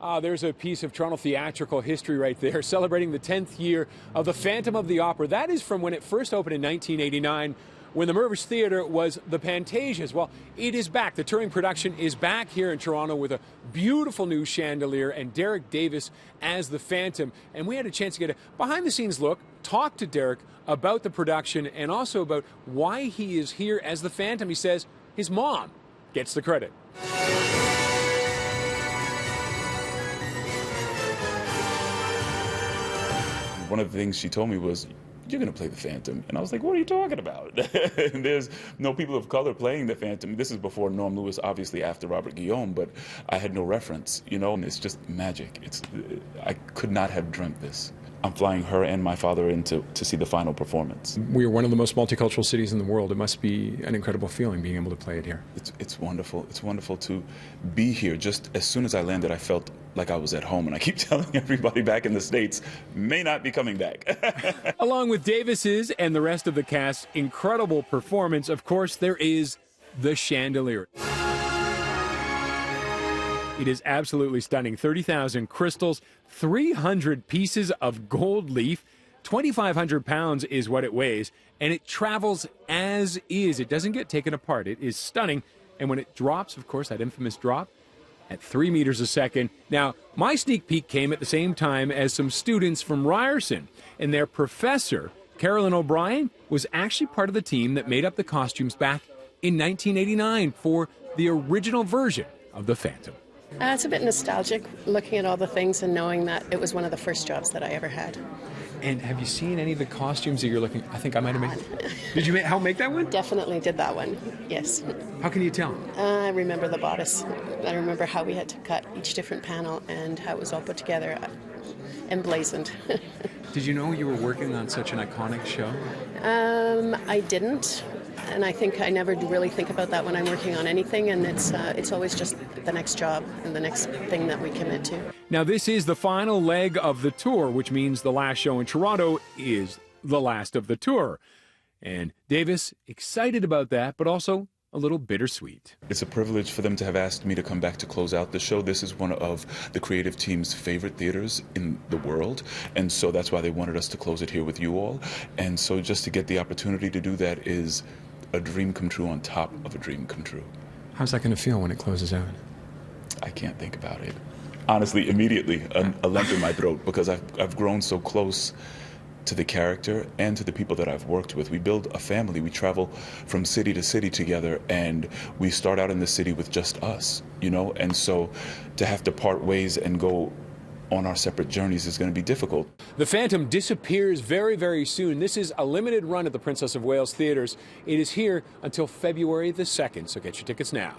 There's a piece of Toronto theatrical history right there, celebrating the 10th year of the Phantom of the Opera. That is from when it first opened in 1989, when the Mirvish Theatre was the Pantasias. Well, it is back. The touring production is back here in Toronto with a beautiful new chandelier and Derek Davis as the Phantom. And we had a chance to get a behind-the-scenes look, talk to Derek about the production and also about why he is here as the Phantom. He says his mom gets the credit. One of the things she told me was, "You're going to play the Phantom." And I was like, what are you talking about? There's no people of color playing the Phantom. This is before Norm Lewis, obviously after Robert Guillaume, but I had no reference, and it's just magic. I could not have dreamt this. I'm flying her and my father in to see the final performance. We are one of the most multicultural cities in the world. It must be an incredible feeling being able to play it here. It's wonderful. It's wonderful to be here. Just as soon as I landed, I felt like I was at home. And I keep telling everybody back in the States, may not be coming back. Along with Davis's and the rest of the cast's incredible performance, of course, there is the chandelier. It is absolutely stunning. 30,000 crystals, 300 pieces of gold leaf, 2,500 pounds is what it weighs, and it travels as is. It doesn't get taken apart. It is stunning. And when it drops, of course, that infamous drop, at 3 meters a second. Now, my sneak peek came at the same time as some students from Ryerson, and their professor, Carolyn O'Brien, was actually part of the team that made up the costumes back in 1989 for the original version of the Phantom. It's a bit nostalgic looking at all the things and knowing that it was one of the first jobs that I ever had. And have you seen any of the costumes that you're looking? I think I might have made. Did you make that one? Definitely did that one. Yes. How can you tell? I remember the bodice. I remember how we had to cut each different panel and how it was all put together, emblazoned. Did you know you were working on such an iconic show? I didn't. And I think I never really think about that when I'm working on anything, and it's always just the next job and the next thing that we commit to. Now, this is the final leg of the tour, which means the last show in Toronto is the last of the tour. And Davis, excited about that, but also a little bittersweet. It's a privilege for them to have asked me to come back to close out the show. This is one of the creative team's favorite theaters in the world, and so that's why they wanted us to close it here with you all. And so just to get the opportunity to do that is a dream come true on top of a dream come true. How's that going to feel when it closes out? I can't think about it. Honestly, immediately, a lump in my throat, because I've grown so close to the character and to the people that I've worked with. We build a family. We travel from city to city together, and we start out in the city with just us, And so to have to part ways and go on our separate journeys is going to be difficult. The Phantom disappears very, very soon. This is a limited run at the Princess of Wales Theatres. It is here until February the 2nd, so get your tickets now.